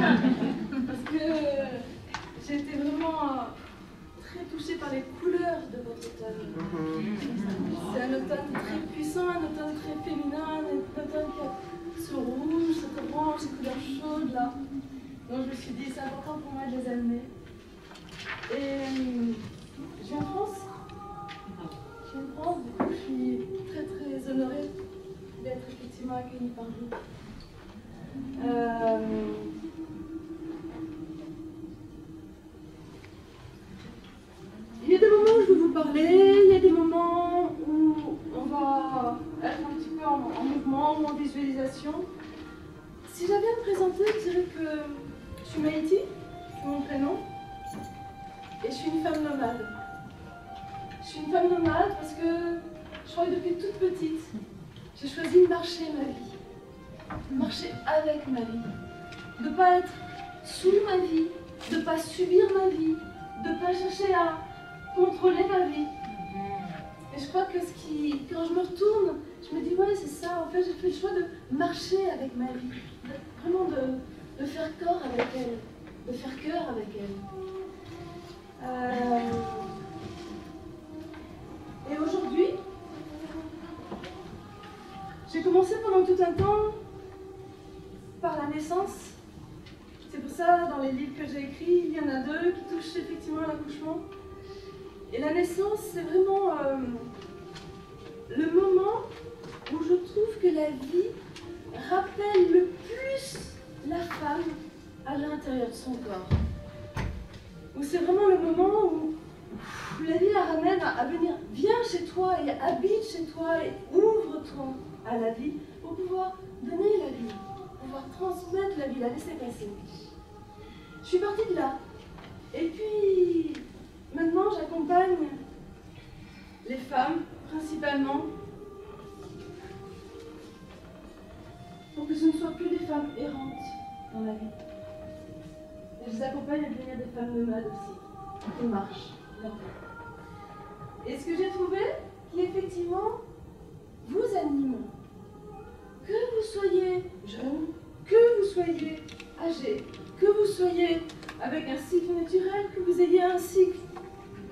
Parce que j'ai été vraiment très touchée par les couleurs de votre automne. C'est un automne très puissant, un automne très féminin, un automne qui a ce rouge, cette orange, ces couleurs chaudes là. Donc je me suis dit, c'est important pour moi de les amener. Et je viens de France. Je viens de France, du coup je suis très très honorée d'être effectivement accueillie par vous. Il y a des moments où je veux vous parler, il y a des moments où on va être un petit peu en mouvement ou en visualisation. Si j'avais à me présenter, je dirais que je suis Maïti, c'est mon prénom, et je suis une femme nomade. Je suis une femme nomade parce que je crois que depuis toute petite, j'ai choisi de marcher ma vie, de marcher avec ma vie, de ne pas être sous ma vie, de ne pas subir ma vie, de ne pas chercher à contrôler ma vie. Et je crois que quand je me retourne, je me dis ouais c'est ça, en fait j'ai fait le choix de marcher avec ma vie, vraiment de faire corps avec elle, de faire cœur avec elle. Et aujourd'hui, j'ai commencé pendant tout un temps par la naissance. C'est pour ça, dans les livres que j'ai écrits, il y en a 2 qui touchent effectivement à l'accouchement. Et la naissance, c'est vraiment le moment où je trouve que la vie rappelle le plus la femme à l'intérieur de son corps. Où c'est vraiment le moment où la vie la ramène à venir, viens chez toi et habite chez toi et ouvre-toi à la vie pour pouvoir donner la vie, pour pouvoir transmettre la vie, la laisser passer. Je suis partie de là. Et puis, maintenant, j'accompagne les femmes, principalement, pour que ce ne soient plus des femmes errantes dans la vie. Et je les accompagne à devenir des femmes nomades aussi, qui marchent leur vie. Et ce que j'ai trouvé, qui effectivement vous anime, que vous soyez jeune, que vous soyez âgé, que vous soyez avec un cycle naturel, que vous ayez un cycle,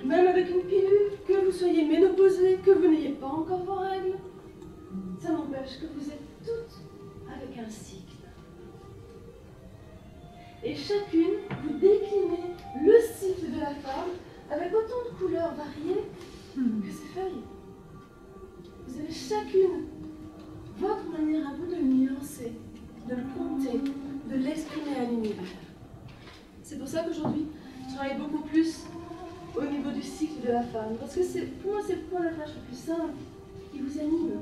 même avec une pilule, que vous soyez ménopausée, que vous n'ayez pas encore vos règles, ça n'empêche que vous êtes toutes avec un cycle. Et chacune, vous déclinez le cycle de la femme avec autant de couleurs variées que ses feuilles. Vous avez chacune votre manière à vous de le nuancer, de le compter, de l'exprimer à l'univers. C'est pour ça qu'aujourd'hui, je travaille beaucoup plus au niveau du cycle de la femme. Parce que pour moi, c'est le point d'attache le plus simple. Il vous anime.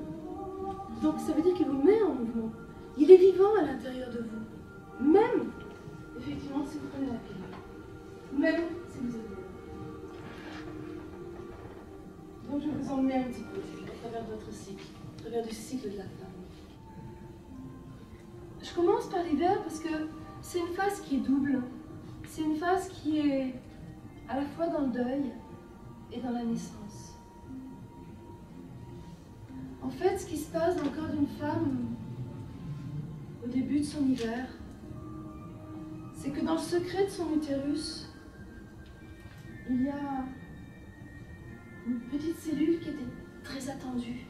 Donc ça veut dire qu'il vous met en mouvement. Il est vivant à l'intérieur de vous. Même, effectivement, si vous prenez la pilule. Même si vous êtes là. Donc je vais vous emmener un petit peu à travers votre cycle, à travers du cycle de la femme. Je commence par l'hiver parce que c'est une phase qui est double. C'est une phase qui est à la fois dans le deuil et dans la naissance. En fait, ce qui se passe dans le corps d'une femme au début de son hiver, c'est que dans le secret de son utérus, il y a une petite cellule qui était très attendue.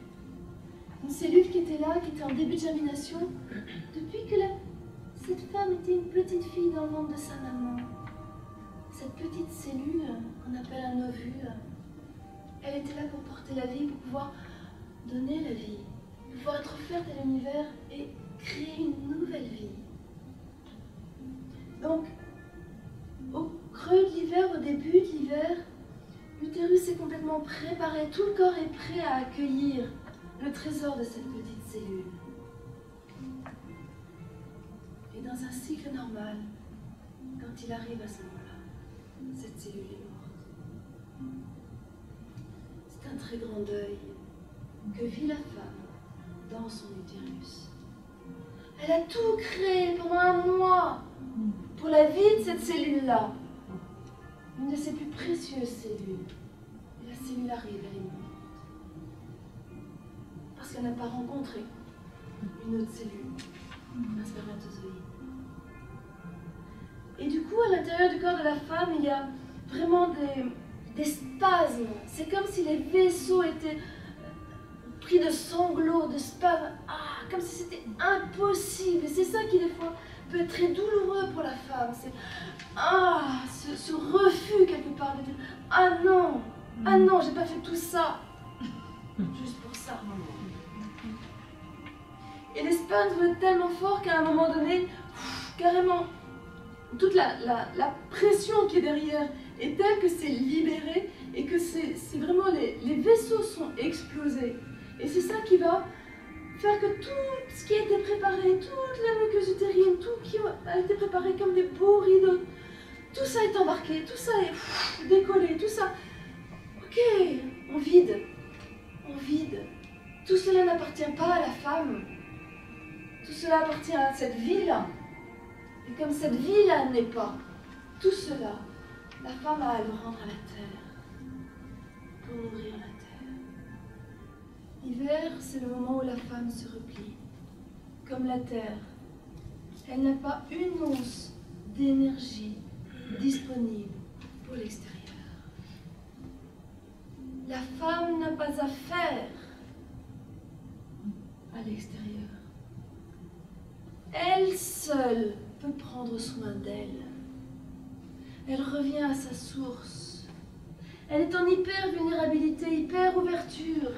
Une cellule qui était là, qui était en début de germination, depuis que cette femme était une petite fille dans le ventre de sa maman. Cette petite cellule, qu'on appelle un ovule, elle était là pour porter la vie, pour pouvoir donner la vie, pour pouvoir être offerte à l'univers et créer une nouvelle vie. Donc, au creux de l'hiver, au début de l'hiver, l'utérus est complètement préparé, tout le corps est prêt à accueillir le trésor de cette petite cellule. Et dans un cycle normal, quand il arrive à ce moment-là, cette cellule est morte. C'est un très grand deuil que vit la femme dans son utérus. Elle a tout créé pendant un mois pour la vie de cette cellule-là. Une de ses plus précieuses cellules. Et la cellule arrive, elle est morte. Parce qu'elle n'a pas rencontré une autre cellule, un spermatozoïde. Et du coup, à l'intérieur du corps de la femme, il y a vraiment des spasmes. C'est comme si les vaisseaux étaient pris de sanglots, de spasmes. Ah, comme si c'était impossible. Et c'est ça qui, des fois, peut être très douloureux pour la femme. C'est ce refus quelque part de dire ah non, j'ai pas fait tout ça juste pour ça. Et les spasmes vont être tellement forts qu'à un moment donné, carrément, toute la pression qui est derrière est telle que c'est libéré et que c'est vraiment les vaisseaux sont explosés. Et c'est ça qui va faire que tout ce qui a été préparé, toute la muqueuse utérine, tout qui a été préparé comme des beaux rideaux, tout ça est embarqué, tout ça est décollé, tout ça. Ok, on vide. Tout cela n'appartient pas à la femme. Tout cela appartient à cette vie-là. Et comme cette vie-là n'est pas, tout cela, la femme a à le rendre à la terre, pour nourrir la terre. L'hiver, c'est le moment où la femme se replie. Comme la terre, elle n'a pas une once d'énergie disponible pour l'extérieur. La femme n'a pas à faire à l'extérieur. Elle seule peut prendre soin d'elle. Elle revient à sa source. Elle est en hyper-vulnérabilité, hyper-ouverture.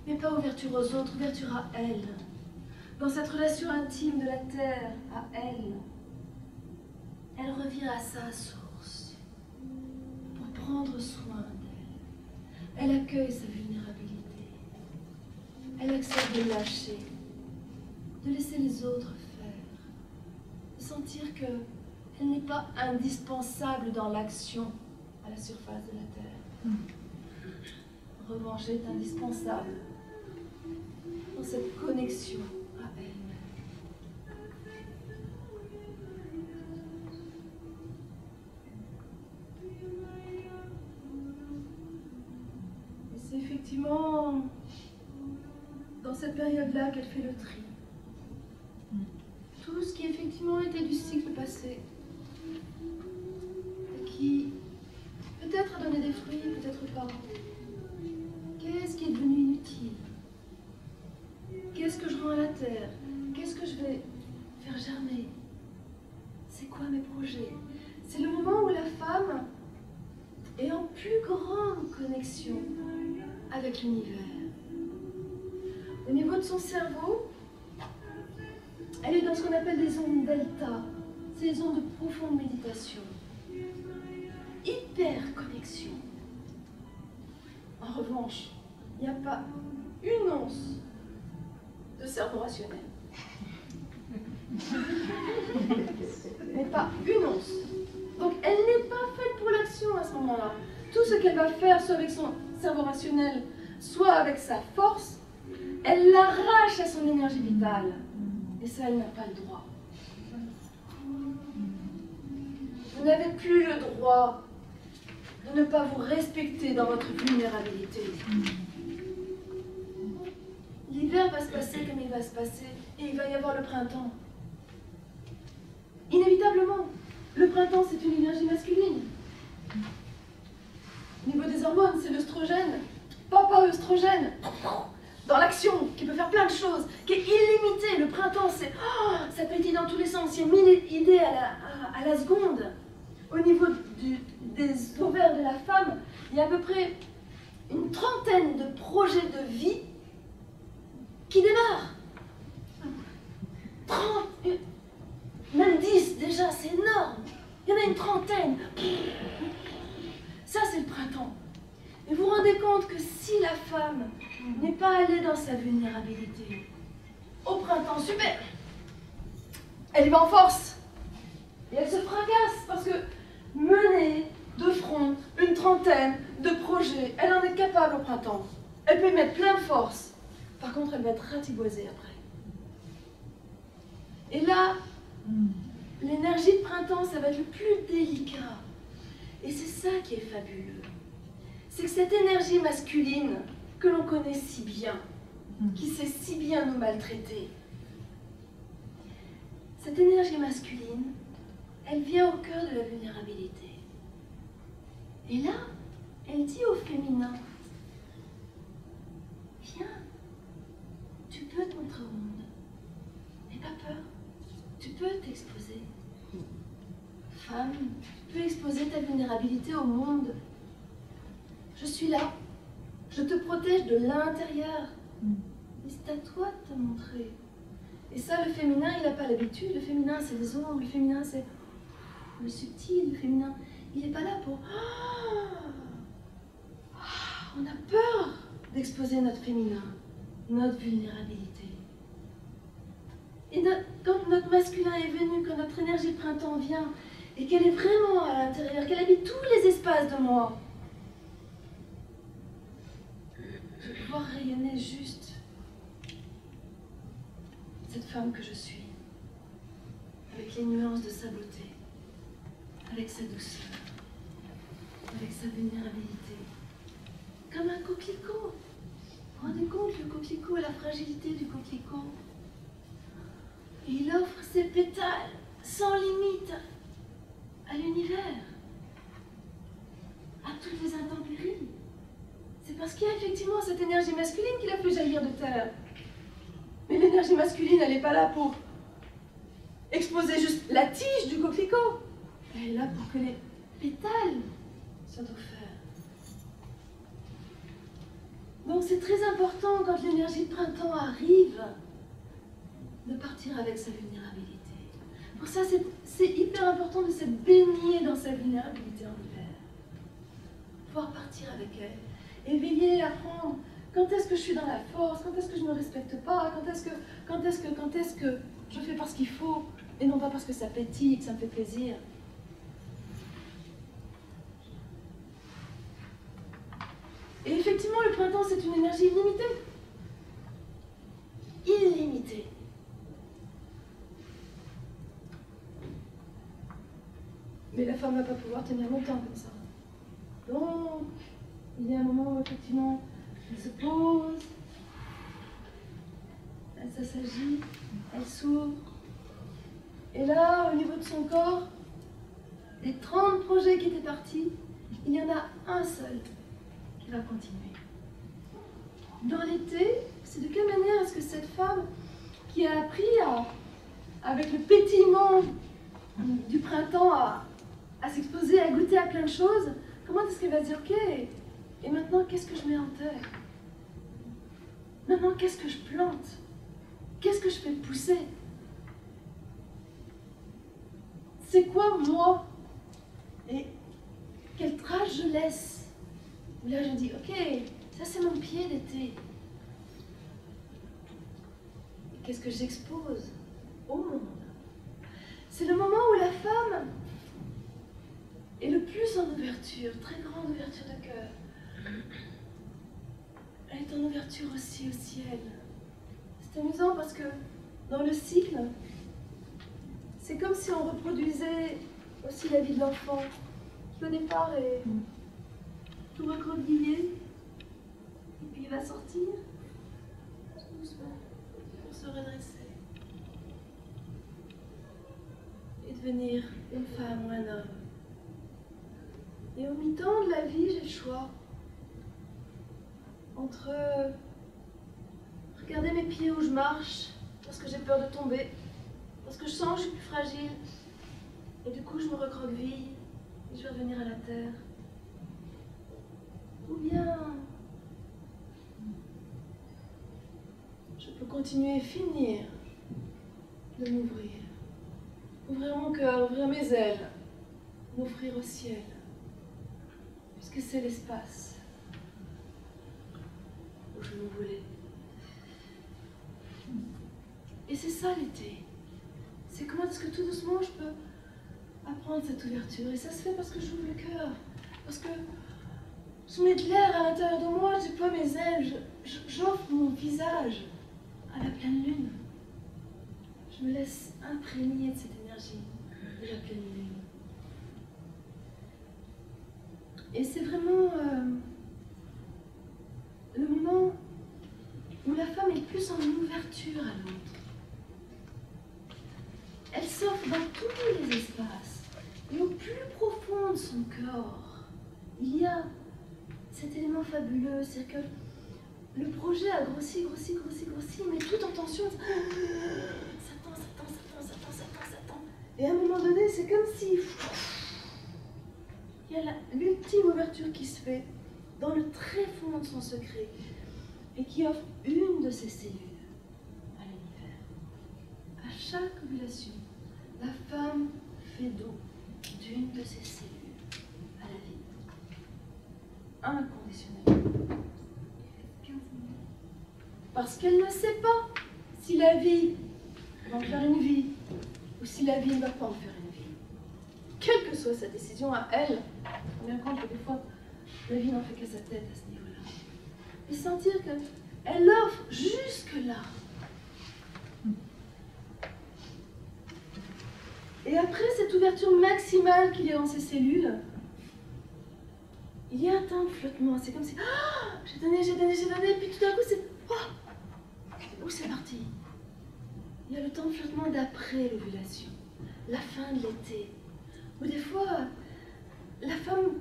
Mais pas ouverture aux autres, ouverture à elle. Dans cette relation intime de la terre à elle, elle revient à sa source pour prendre soin d'elle. Elle accueille sa vulnérabilité. Elle accepte de lâcher, de laisser les autres faire, de sentir qu'elle n'est pas indispensable dans l'action à la surface de la terre. En revanche, elle est indispensable dans cette connexion à elle. Et c'est effectivement dans cette période-là qu'elle fait le tri. Tout ce qui effectivement était du cycle passé, et qui peut-être a donné des fruits, peut-être pas. Qu'est-ce qui est devenu inutile? Qu'est-ce que je rends à la terre? Qu'est-ce que je vais faire germer? C'est quoi mes projets? C'est le moment où la femme est en plus grande connexion avec l'univers. Au niveau de son cerveau, elle est dans ce qu'on appelle des ondes delta, ces ondes de profonde méditation. Hyper connexion. En revanche, il n'y a pas une once de cerveau rationnel. Mais pas une once. Donc elle n'est pas faite pour l'action à ce moment-là. Tout ce qu'elle va faire, soit avec son cerveau rationnel, soit avec sa force, elle l'arrache à son énergie vitale. Et ça, elle n'a pas le droit. Vous n'avez plus le droit de ne pas vous respecter dans votre vulnérabilité. L'hiver va se passer comme il va se passer, et il va y avoir le printemps. Inévitablement, le printemps, c'est une énergie masculine. Au niveau des hormones, c'est l'œstrogène. Papa œstrogène, dans l'action, qui peut faire plein de choses, qui est illimité. Le printemps, c'est ça pétille dans tous les sens. Il y a 1000 idées à la seconde. Au niveau des ovaires de la femme, il y a à peu près une trentaine de projets de vie qui démarrent. 30, même 10 déjà, c'est énorme. Il y en a une trentaine. Ça, c'est le printemps. Et vous vous rendez compte que si la femme n'est pas allée dans sa vulnérabilité, au printemps, super, elle y va en force. Et elle se fracasse parce que mener de front une trentaine de projets, elle en est capable au printemps. Elle peut y mettre plein de force. Par contre, elle va être ratiboisée après. Et là, l'énergie de printemps, ça va être le plus délicat. Et c'est ça qui est fabuleux. C'est que cette énergie masculine que l'on connaît si bien, qui sait si bien nous maltraiter, cette énergie masculine, Elle vient au cœur de la vulnérabilité. Et là, elle dit au féminin, viens, tu peux te montrer au monde. N'aie pas peur, tu peux t'exposer. Femme, tu peux exposer ta vulnérabilité au monde. Je suis là, je te protège de l'intérieur. Et c'est à toi de te montrer. Et ça, le féminin, il n'a pas l'habitude. Le féminin, c'est les ombres. Le féminin, c'est le subtil. Le féminin, il n'est pas là pour... On a peur d'exposer notre féminin, notre vulnérabilité. Et quand notre masculin est venu, quand notre énergie de printemps vient, et qu'elle est vraiment à l'intérieur, qu'elle habite tous les espaces de moi, je vais pouvoir rayonner juste cette femme que je suis, avec les nuances de sa beauté, avec sa douceur, avec sa vulnérabilité, comme un coquelicot. Vous vous rendez compte, le coquelicot et la fragilité du coquelicot? Et il offre ses pétales sans limite à l'univers, à toutes les intempéries. C'est parce qu'il y a effectivement cette énergie masculine qui l'a fait jaillir de terre. Mais l'énergie masculine, elle n'est pas là pour exposer juste la tige du coquelicot. Elle est là pour que les pétales soient offerts. Donc c'est très important quand l'énergie de printemps arrive de partir avec sa vulnérabilité. Pour ça, c'est hyper important de se baigner dans sa vulnérabilité en hiver. Pouvoir partir avec elle. Éveiller, apprendre quand est-ce que je suis dans la force, quand est-ce que je ne me respecte pas, quand est-ce que je fais parce qu'il faut et non pas parce que ça pétille, que ça me fait plaisir. Et effectivement, le printemps, c'est une énergie illimitée. Illimitée. Mais la femme ne va pas pouvoir tenir longtemps comme ça. Donc, il y a un moment où effectivement, elle se pose, elle s'assagit, elle s'ouvre. Et là, au niveau de son corps, des 30 projets qui étaient partis, il y en a un seul qui va continuer. Dans l'été, c'est de quelle manière est-ce que cette femme qui a appris avec le pétillement du printemps à s'exposer, à goûter à plein de choses, comment est-ce qu'elle va se dire, ok, et maintenant qu'est-ce que je mets en terre? Maintenant qu'est-ce que je plante? Qu'est-ce que je fais pousser? C'est quoi moi? Et quelle trace je laisse? Là je dis, ok, ça c'est mon pied d'été. Et qu'est-ce que j'expose au monde? C'est le moment où la femme est le plus en ouverture, très grande ouverture de cœur. Elle est en ouverture aussi au ciel. C'est amusant parce que dans le cycle, c'est comme si on reproduisait aussi la vie de l'enfant. Le départ est tout recroquevillé, et puis il va sortir doucement pour se redresser et devenir une femme ou un homme. Et au mi-temps de la vie, j'ai le choix entre regarder mes pieds où je marche parce que j'ai peur de tomber, parce que je sens que je suis plus fragile, et du coup je me recroqueville et je vais revenir à la terre. Ou bien je peux continuer et finir de m'ouvrir, ouvrir mon cœur, ouvrir mes ailes, m'offrir au ciel, puisque c'est l'espace où je m'envolais. Et c'est ça l'été. C'est comment est-ce que tout doucement je peux apprendre cette ouverture. Et ça se fait parce que j'ouvre le cœur, parce que je mets de l'air à l'intérieur de moi, je déploie mes ailes, j'offre mon visage à la pleine lune. Je me laisse imprégner de cette énergie de la pleine lune. Et c'est vraiment le moment où la femme est plus en ouverture à l'autre. Elle s'offre dans tous les espaces et au plus profond de son corps, il y a cet élément fabuleux, c'est que le projet a grossi, mais tout en tension. Ça tend. Et à un moment donné, c'est comme si il y a l'ultime ouverture qui se fait dans le très fond de son secret et qui offre une de ses cellules à l'univers. À chaque ovulation, la femme fait don d'une de ses cellules à la vie. Inconditionnellement. Parce qu'elle ne sait pas si la vie va en faire une vie ou si la vie ne va pas en faire une vie. Quelle que soit sa décision à elle, on bien compte que des fois, la vie n'en fait qu'à sa tête à ce niveau-là. Et sentir qu'elle offre jusque-là. Et après cette ouverture maximale qu'il y a dans ces cellules, il y a un temps de flottement. C'est comme si j'ai donné, et puis tout d'un coup c'est où c'est parti. Il y a le temps de flottement d'après l'ovulation, la fin de l'été, où des fois la femme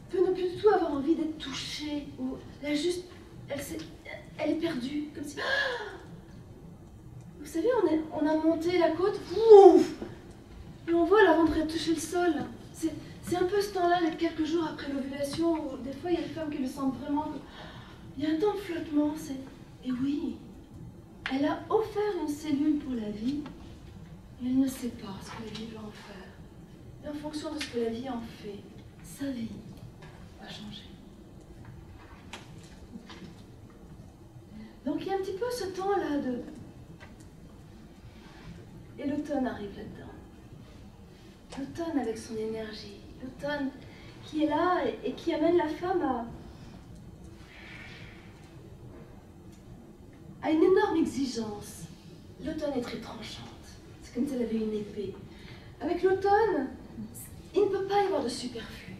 peut ne plus du tout avoir envie d'être touchée, ou elle est perdue, comme si vous savez, on a monté la côte, ouf, et on voit la rentrée toucher le sol. C'est un peu ce temps-là, les quelques jours après l'ovulation, où des fois il y a des femmes qui le sentent vraiment. Il y a un temps de flottement, et oui, elle a offert une cellule pour la vie, et elle ne sait pas ce que la vie va en faire. Et en fonction de ce que la vie en fait, sa vie va changer. Donc il y a un petit peu ce temps-là de... Et l'automne arrive là-dedans. L'automne avec son énergie. L'automne qui est là et qui amène la femme à une énorme exigence. L'automne est très tranchante. C'est comme si elle avait une épée. Avec l'automne, il ne peut pas y avoir de superflu.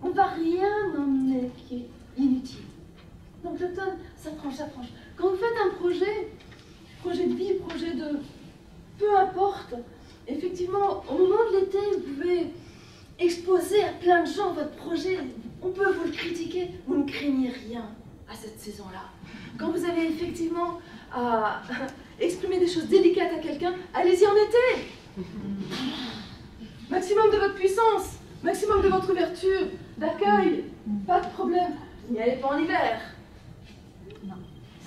On ne va rien emmener qui est inutile. Donc l'automne, ça tranche. Quand vous faites un projet de vie, projet de... peu importe, effectivement, au moment de l'été, vous pouvez exposer à plein de gens votre projet. On peut vous le critiquer. Vous ne craignez rien à cette saison-là. Quand vous avez effectivement à exprimer des choses délicates à quelqu'un, allez-y en été. Maximum de votre puissance, maximum de votre ouverture, d'accueil, pas de problème. N'y allez pas en hiver. Non.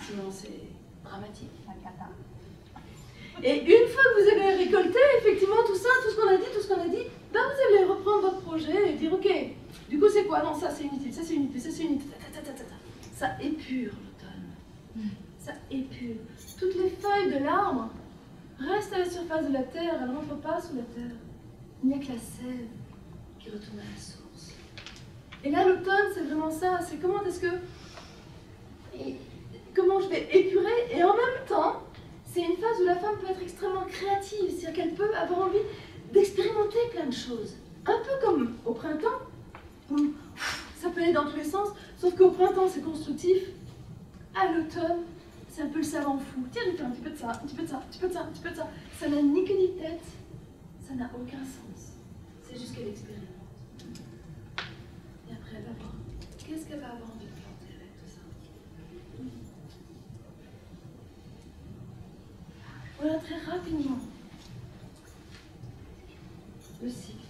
Sinon c'est dramatique. La cata. Et une fois que vous avez récolté effectivement tout ça, tout ce qu'on a dit, ben vous allez reprendre votre projet et dire ok, du coup c'est quoi? Non, ça c'est inutile, ça c'est inutile, ça c'est inutile. Ça épure l'automne. Ça épure. Toutes les feuilles de l'arbre restent à la surface de la terre, elles ne rentrent pas sous la terre. Il n'y a que la sève qui retourne à la source. Et là l'automne c'est vraiment ça, c'est comment je vais épurer et en même temps, c'est une phase où la femme peut être extrêmement créative, c'est-à-dire qu'elle peut avoir envie d'expérimenter plein de choses. Un peu comme au printemps, où ça peut aller dans tous les sens, sauf qu'au printemps c'est constructif, à l'automne c'est un peu le savant fou. Tiens, je vais faire un petit peu de ça, un petit peu de ça, un petit peu de ça, un petit peu de ça. Ça n'a ni queue ni tête, ça n'a aucun sens. C'est juste qu'elle expérimente. Et après elle va voir. Qu'est-ce qu'elle va avoir envie de planter avec tout ça? Voilà très rapidement le cycle.